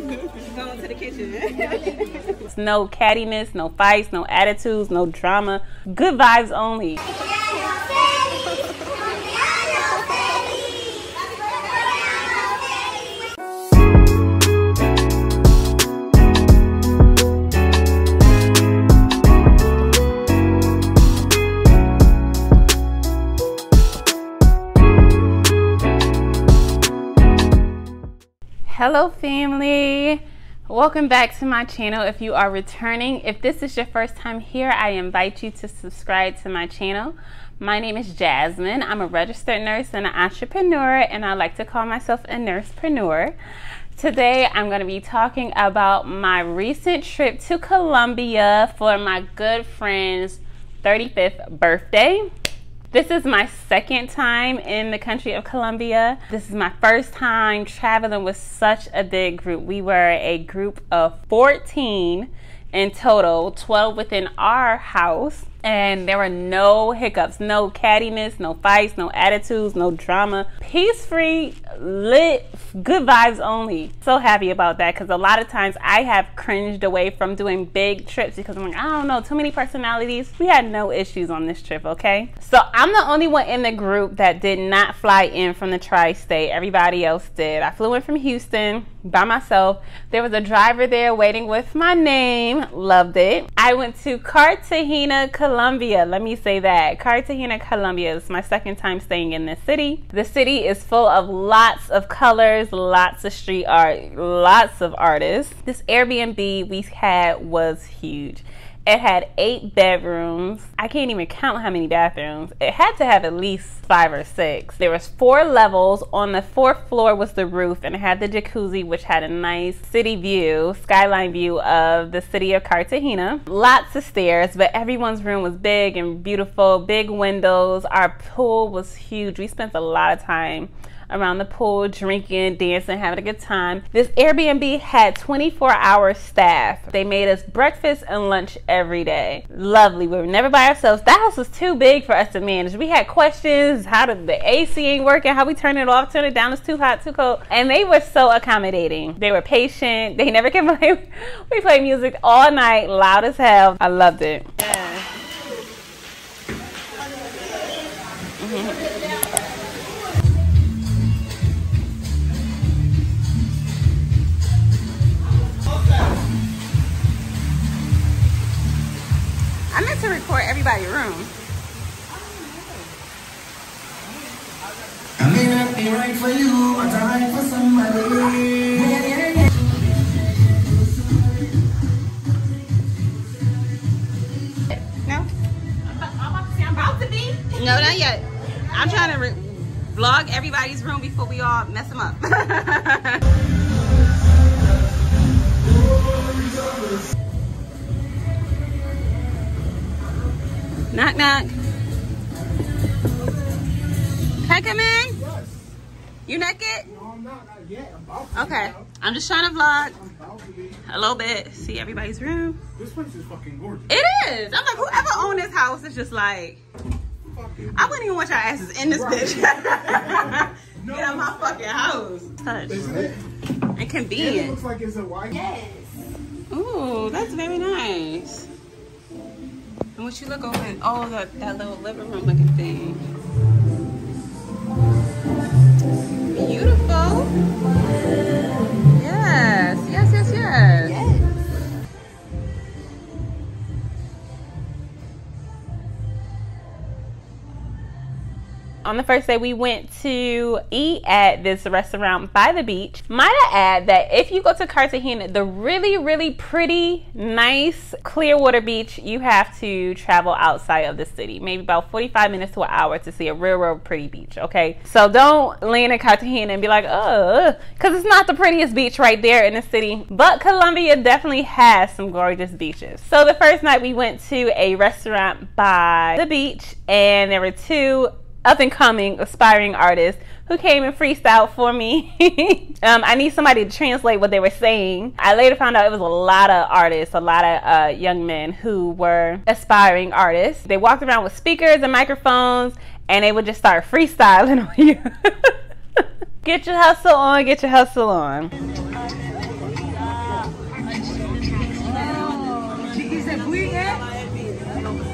Going to the kitchen. No cattiness, no fights, no attitudes, no drama. Good vibes only. Hello family, welcome back to my channel. If you are returning, if this is your first time here, I invite you to subscribe to my channel. My name is Jasmine. I'm a registered nurse and an entrepreneur, and I like to call myself a nursepreneur. Today I'm going to be talking about my recent trip to Colombia for my good friend's 35th birthday. This is my second time in the country of Colombia. This is my first time traveling with such a big group. We were a group of 14 in total, 12 within our house. And there were no hiccups, no cattiness, no fights, no attitudes, no drama. Peace-free, lit, good vibes only. So happy about that, because a lot of times I have cringed away from doing big trips because I'm like, I don't know, too many personalities. We had no issues on this trip, okay? So I'm the only one in the group that did not fly in from the tri-state. Everybody else did. I flew in from Houston by myself. There was a driver there waiting with my name. Loved it. I went to Cartagena, Colombia. Let me say that. Cartagena, Colombia is my second time staying in this city. The city is full of lots of colors, lots of street art, lots of artists. This Airbnb we had was huge. It had 8 bedrooms. I can't even count how many bathrooms. It had to have at least 5 or 6. There was 4 levels. On the 4th floor was the roof, and it had the jacuzzi, which had a nice city view, skyline view of the city of Cartagena. Lots of stairs, but everyone's room was big and beautiful, big windows. Our pool was huge. We spent a lot of time around the pool, drinking, dancing, having a good time. This Airbnb had 24-hour staff. They made us breakfast and lunch every day. Lovely. We were never by ourselves. That house was too big for us to manage. We had questions. How did the AC ain't working? How we turn it off, turn it down? It's too hot, too cold. And they were so accommodating. They were patient. They never complained. We played music all night, loud as hell. I loved it. Yeah. I meant to record everybody's room. I may not be right for you, but I'm right for somebody. No? I'm about to be. No, not yet. I'm trying to vlog everybody's room before we all mess them up. Knock, knock. Can I come in? Yes. You naked? No, I'm not yet. I'm about to. Okay. I'm just trying to vlog I'm about to be. a little bit. See everybody's room. This place is fucking gorgeous. It is. I'm like, whoever owned this house is just like, I wouldn't even want your asses in this bitch. No. Get out my fucking house. Touch. Isn't it? And convenient. It looks like it's a white. Yes. Ooh, that's very nice. And what you look over at, oh, that little living room looking thing. Beautiful. Yes, yes, yes, yes. Yes. On the first day, we went to eat at this restaurant by the beach. Might I add that if you go to Cartagena, the really, really pretty, nice, clear water beach, you have to travel outside of the city. Maybe about 45 minutes to an hour to see a real, real pretty beach, okay? So don't land in Cartagena and be like, because it's not the prettiest beach right there in the city. But Colombia definitely has some gorgeous beaches. So the first night, we went to a restaurant by the beach, and there were 2 up-and-coming aspiring artists who came and freestyled for me. I need somebody to translate what they were saying. I later found out it was a lot of artists, a lot of young men who were aspiring artists. They walked around with speakers and microphones, and they would just start freestyling on you. Get your hustle on, get your hustle on. Queen, eh?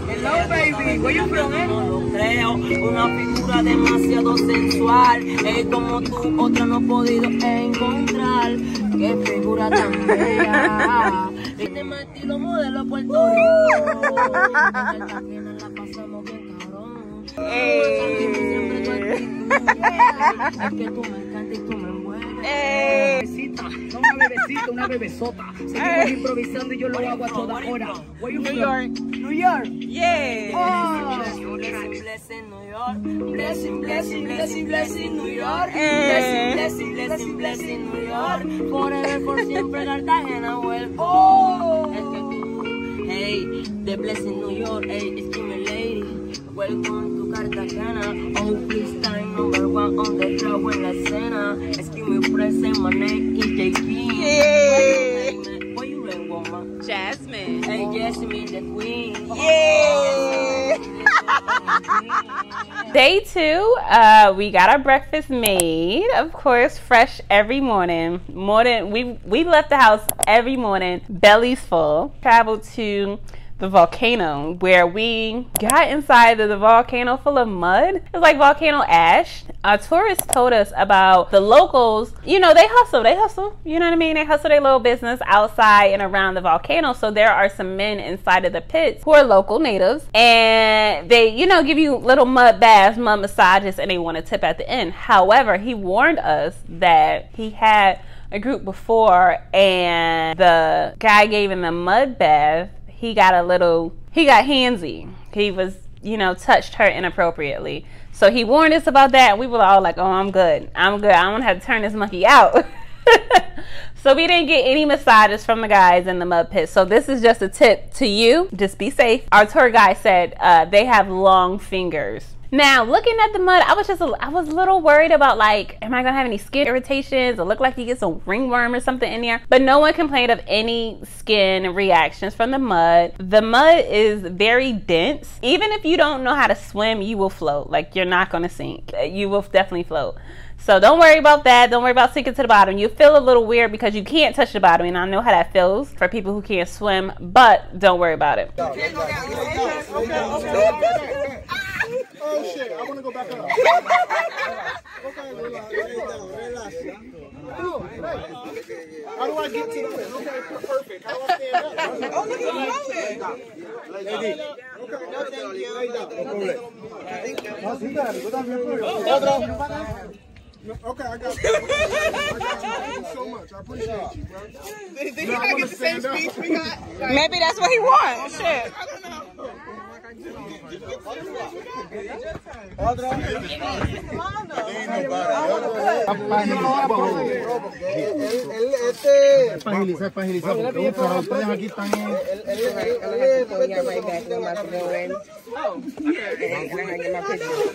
Hello, baby. Where you from, eh? No lo creo, una figura demasiado sensual. Como tú, otra no he podido encontrar. Qué figura tan bella. Tiene más estilo modelo Puerto Rico. En Cartagena la pasamos bien cabrón. Siempre tu actitud. Es que tú me encantas y tú me envuelves. No una bebecita, una bebesota. Seguimos improvisando y yo lo hago a toda hora. Where you from? New York. Yeah. Oh. Blessing, New York. Blessing, blessing, blessing, blessing, New York. Blessing, blessing, blessing, blessing, New York. Forever, por siempre, Cartagena, welcome. Oh. Es que tú, hey, the blessing, New York, hey, excuse me, lady. Welcome to Cartagena. Oh, please time number one on the crowd en la escena. Excuse me, present, my name is JP. Yeah. What you name, woman? Jasmine. Hey, Jasmine, the queen. Yeah. Day 2, we got our breakfast made, of course, fresh every morning. We left the house every morning, bellies full. Traveled to the volcano, where we got inside of the volcano full of mud. It was like volcano ash. Our tourists told us about the locals. You know, they hustle, you know what I mean? They hustle their little business outside and around the volcano. So there are some men inside of the pits who are local natives, and they, you know, give you little mud baths, mud massages, and they want to tip at the end. However, he warned us that he had a group before, and the guy gave him the mud bath. He got handsy. He was, you know, touched her inappropriately. So he warned us about that, and we were all like, oh, I'm good. I don't have to turn this monkey out. So we didn't get any massages from the guys in the mud pit. So this is just a tip to you. Just be safe. Our tour guide said they have long fingers. Now, looking at the mud, I was a little worried about, like, am I gonna have any skin irritations? It looked like you get some ringworm or something in there. But no one complained of any skin reactions from the mud. The mud is very dense. Even if you don't know how to swim, you will float. Like, you're not gonna sink. You will definitely float. So don't worry about that. Don't worry about sinking to the bottom. You feel a little weird because you can't touch the bottom, and I know how that feels for people who can't swim, but don't worry about it. Oh shit, I want to go back up. Okay, relax. How do I get to the place? Okay, perfect. How do I stand up? Oh, look at you. Lady. Okay, no, thank you. Lay down. No problem. Okay, I got you. Thank you so much. I appreciate you, bro. Did you not get the same speech we got? Maybe that's what he wants. Shit. I don't know.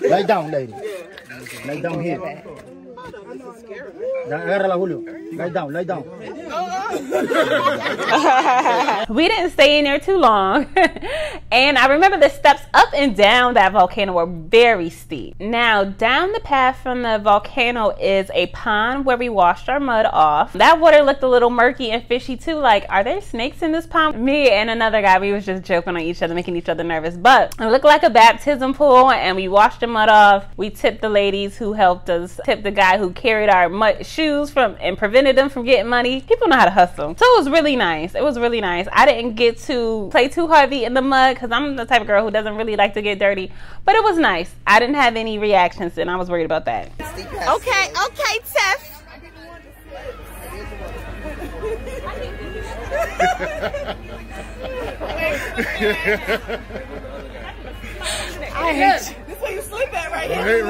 Lie down, lady. Lie down here. Agárrala, Julio. Lie down, lie down. We didn't stay in there too long. And I remember the steps up and down that volcano were very steep. Now, down the path from the volcano is a pond where we washed our mud off. That water looked a little murky and fishy too. Like, are there snakes in this pond? Me and another guy, we was just joking on each other, making each other nervous. But it looked like a baptism pool, and we washed the mud off. We tipped the ladies who helped us, tipped the guy who carried our mud shoes from and prevented them from getting money. People know how to hustle. So it was really nice. It was really nice. I didn't get to play too heavy in the mud because I'm the type of girl who doesn't really like to get dirty. But it was nice. I didn't have any reactions, and I was worried about that. Okay, Tess. I hate you. This is where you sleep at right here.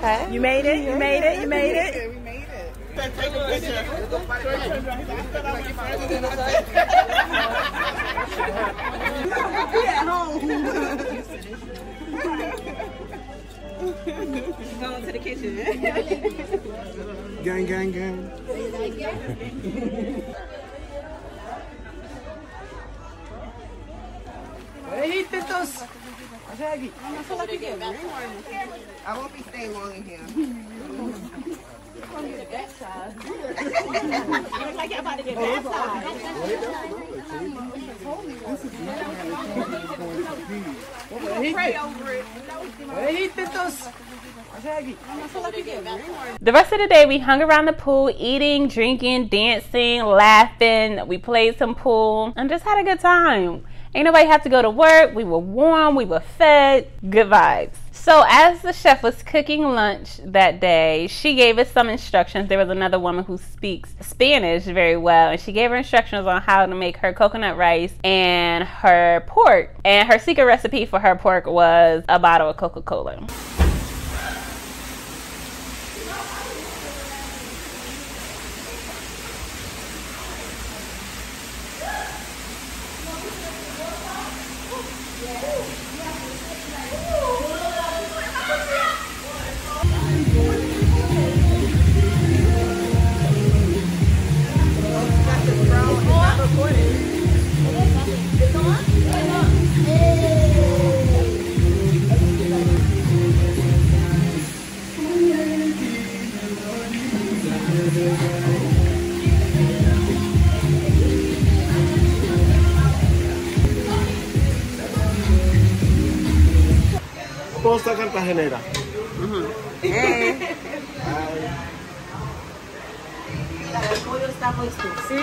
Right? You made it. You made it. You made it. We made it. Take a picture. Going to the kitchen. Gang, gang, gang. Hey, Titos. I won't be staying long in here. Like you're about to get baptized. Pray over it. The rest of the day we hung around the pool, eating, drinking, dancing, laughing. We played some pool and just had a good time. Ain't nobody have to go to work. We were warm, we were fed, good vibes. So as the chef was cooking lunch that day, she gave us some instructions. There was another woman who speaks Spanish very well, and she gave her instructions on how to make her coconut rice and her pork. And her secret recipe for her pork was a bottle of Coca-Cola. Posta Cartagena. El pollo está puesto. Sí.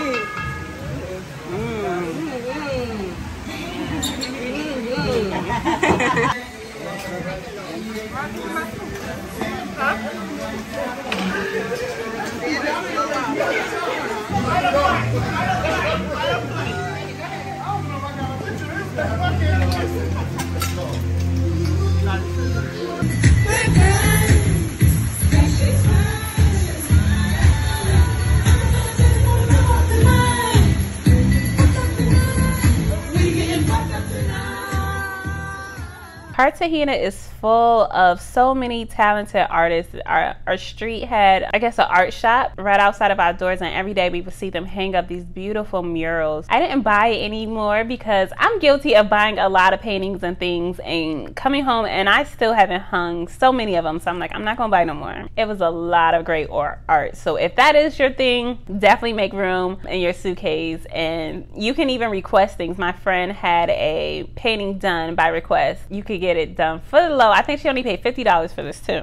Cartagena is full of so many talented artists. Our street had, I guess, an art shop right outside of our doors, and every day we would see them hang up these beautiful murals. I didn't buy any more because I'm guilty of buying a lot of paintings and things and coming home and I still haven't hung so many of them, so I'm like, I'm not gonna buy no more. It was a lot of great art. So if that is your thing, definitely make room in your suitcase, and you can even request things. My friend had a painting done by request. You could get it done for the low. I think she only paid $50 for this too.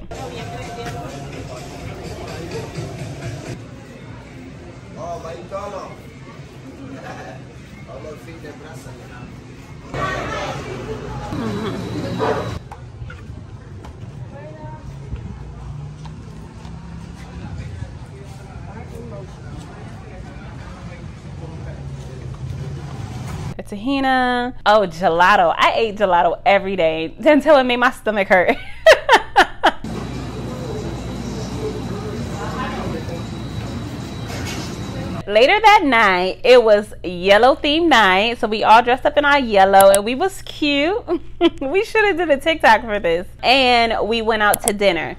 Cartagena. Oh, gelato. I ate gelato every day until it made my stomach hurt. Later that night, it was yellow themed night, so we all dressed up in our yellow and we was cute. We should have did a TikTok for this. And we went out to dinner.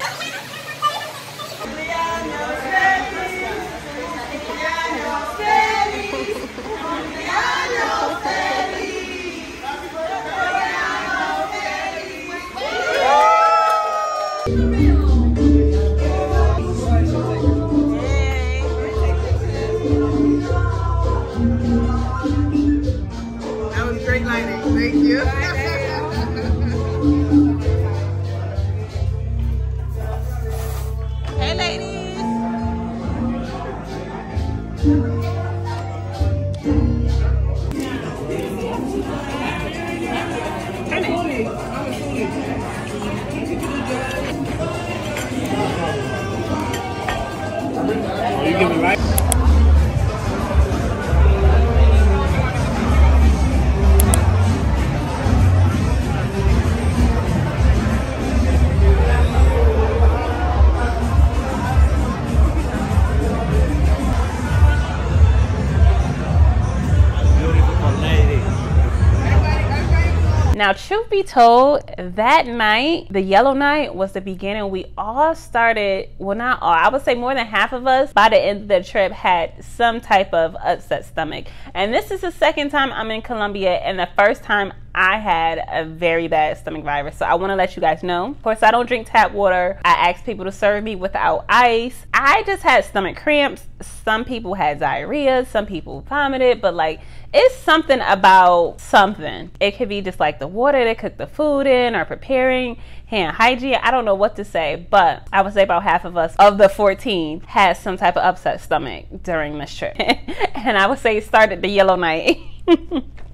Now, truth be told, that night, the yellow night, was the beginning. We all started, well, not all, I would say more than half of us by the end of the trip had some type of upset stomach. And this is the second time I'm in Colombia, and the first time I had a very bad stomach virus. So I want to let you guys know. Of course, I don't drink tap water. I asked people to serve me without ice. I just had stomach cramps. Some people had diarrhea. Some people vomited. But like, it's something about something. It could be just like the water they cook the food in or preparing, hand hygiene. I don't know what to say, but I would say about half of us, of the 14, had some type of upset stomach during this trip. And I would say it started the yellow night.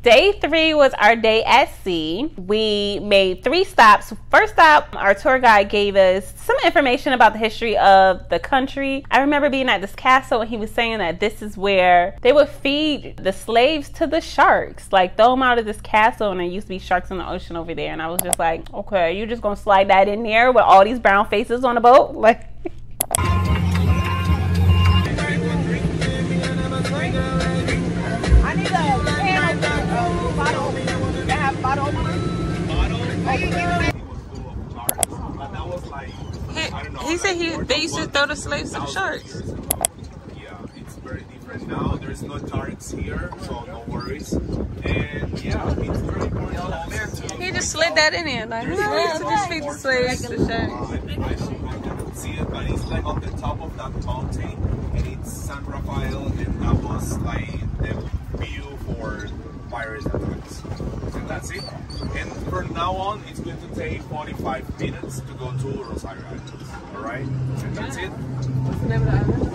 Day 3 was our day at sea. We made 3 stops. First stop, our tour guide gave us some information about the history of the country. I remember being at this castle and he was saying that this is where they would feed the slaves to the sharks. Like, throw them out of this castle, and there used to be sharks in the ocean over there. And I was just like, okay, you're just gonna slide that in there with all these brown faces on the boat? Like, He said they used to throw the slaves to the sharks. Yeah, it's very different now. There's no sharks here, so no worries. And yeah, it's very important. He just slid that in there, like, yeah, to just feed the slaves to the sharks. I cannot see it, but it's like on the top of that mountain, and it's San Rafael, and that was like the view for pirate attacks. And that's it. And from now on, it's going to take 45 minutes to go to Rosario Islands. Alright? And that's it.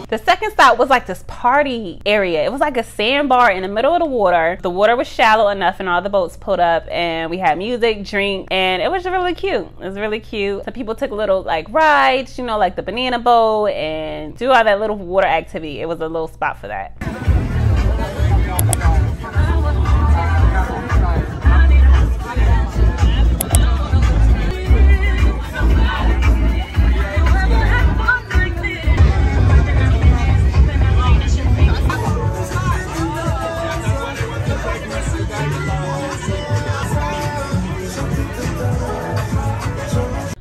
the second stop was like this party area. It was like a sandbar in the middle of the water. The water was shallow enough and all the boats pulled up, and we had music, drink, and it was really cute. It was really cute. Some people took little like rides, you know, like the banana boat, and do all that little water activity. It was a little spot for that.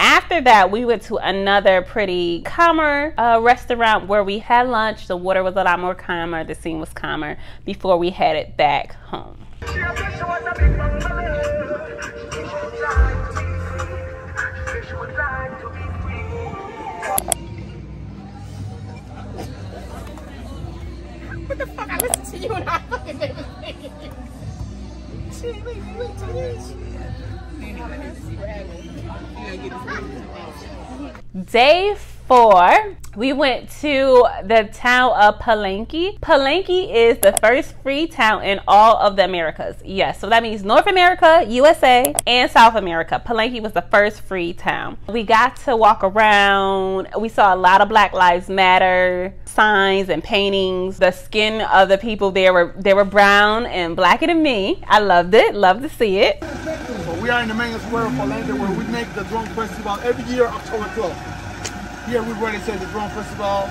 After that, we went to another pretty calmer restaurant where we had lunch. The water was a lot more calmer. The scene was calmer before we headed back home. What the fuck? I listened to you and I fucking did this thing. Shit, wait till this. Day 4, we went to the town of Palenque. Palenque is the first free town in all of the Americas. Yes, so that means North America, USA, and South America. Palenque was the first free town. We got to walk around. We saw a lot of Black Lives Matter signs and paintings. The skin of the people there were brown and blacker than me. I loved it. Loved to see it. So we are in the main square of Palenque, where we make the drum festival every year, October 12th. Here we've already said the drum festival.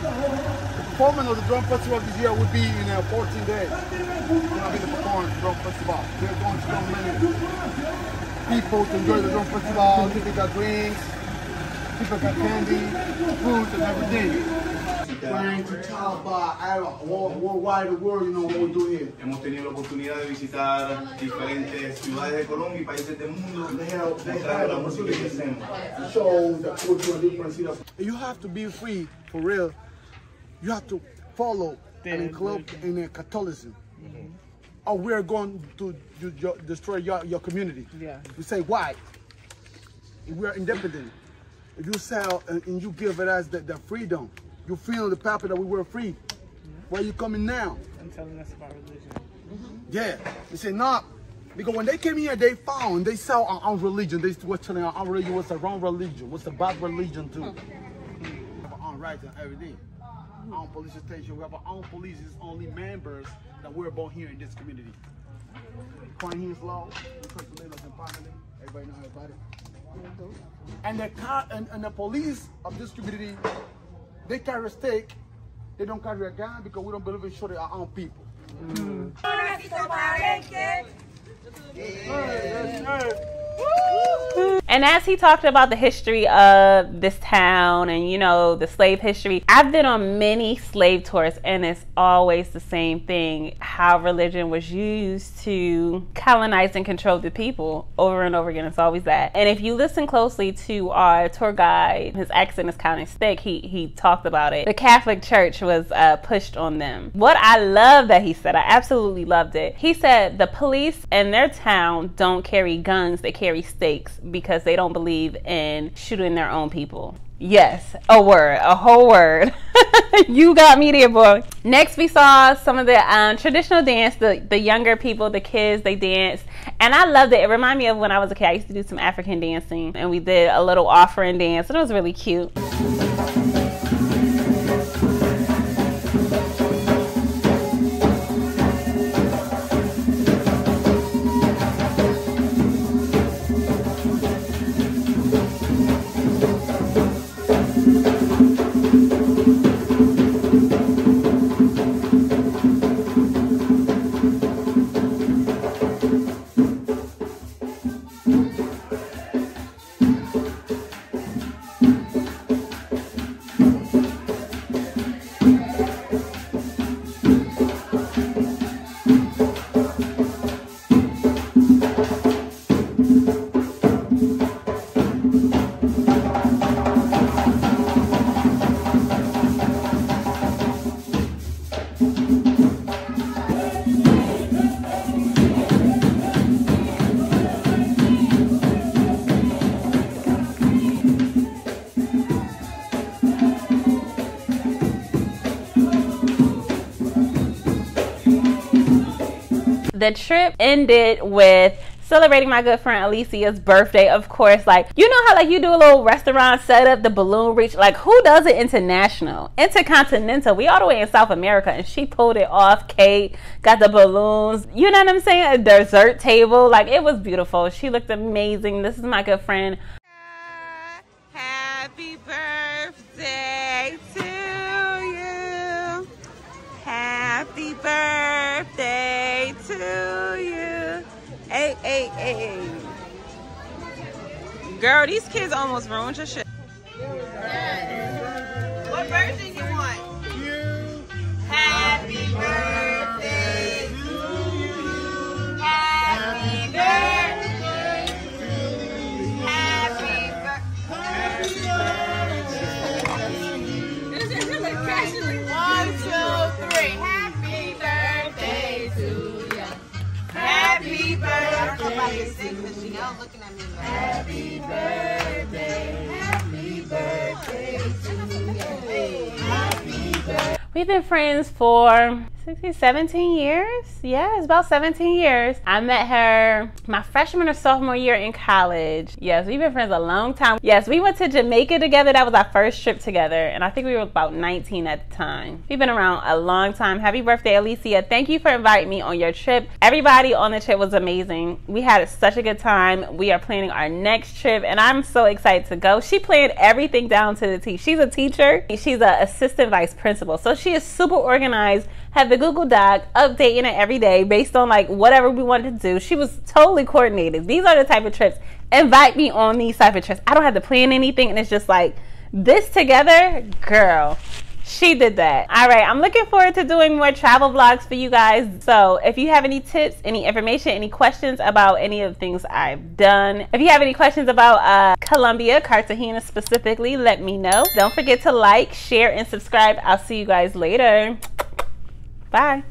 The performance of the drum festival this year would be in 14 days. It's going to be the performance drum festival. We're going to come many people to enjoy the drum festival. People got drinks, people got candy, food, and everything. Trying to tell about worldwide the world, you know what we do here. Hemos tenido la oportunidad de visitar diferentes ciudades de Colombia y países del mundo. They have the opportunity to show the culture of different cities. You have to be free for real. You have to follow and include in Catholicism. Or we're going to destroy your community. Yeah. You say why? If we are independent. If you sell and you give it as the freedom, you feel the papa that we were free. Where are you coming now? And telling us about religion. Yeah. They say, nah. Because when they came here, they sell our own religion. They were telling our own religion what's the wrong religion, what's the bad religion too. We have our own rights and everything. Our own police station. We have our own police. It's only members that we're born here in this community. Crime here is low. Everybody know everybody. And the police of this community, they carry a stick. They don't carry a gun because we don't believe in shooting our own people. Woo! And as he talked about the history of this town and, you know, the slave history, I've been on many slave tours and it's always the same thing, how religion was used to colonize and control the people over and over again. It's always that. And if you listen closely to our tour guide, his accent is kind of thick, he talked about it. The Catholic Church was pushed on them. What I love that he said, I absolutely loved it. He said the police in their town don't carry guns, they carry stakes because they don't believe in shooting their own people. Yes, a word, a whole word. You got me there, boy. Next, we saw some of the traditional dance, the younger people, the kids, they danced. And I loved it. It reminded me of when I was a kid. I used to do some African dancing. And we did a little offering dance. And it was really cute. The trip ended with celebrating my good friend Alicia's birthday, of course. Like, you know how like you do a little restaurant setup, the balloon reach, like who does it international? Intercontinental. We all the way in South America and she pulled it off. Cake, got the balloons, you know what I'm saying? A dessert table, like it was beautiful. She looked amazing. This is my good friend. Happy birthday to you. Happy birthday to you. Hey, hey, hey. Girl, these kids almost ruined your shit. What version you want? Happy birthday to you. Happy birthday to you. Happy birthday. 1, 2, 3. Happy birthday to you. Happy birthday. Somebody sing because she now looking at me like happy birthday. Happy birthday to you. Happy birthday. We've been friends for 17 years. Yeah, it's about 17 years. I met her my freshman or sophomore year in college. Yes, we've been friends a long time. Yes, we went to Jamaica together. That was our first trip together. And I think we were about 19 at the time. We've been around a long time. Happy birthday, Alicia. Thank you for inviting me on your trip. Everybody on the trip was amazing. We had such a good time. We are planning our next trip and I'm so excited to go. She planned everything down to the T. She's a teacher. She's an assistant vice principal. So she is super organized. Had the Google Doc, updating it every day based on like whatever we wanted to do. She was totally coordinated. These are the type of trips. Invite me on these type of trips. I don't have to plan anything and it's just like this together, girl. She did that. All right, I'm looking forward to doing more travel vlogs for you guys. So if you have any tips, any information, any questions about any of the things I've done, if you have any questions about Colombia, Cartagena specifically, let me know. Don't forget to like, share, and subscribe. I'll see you guys later. Bye.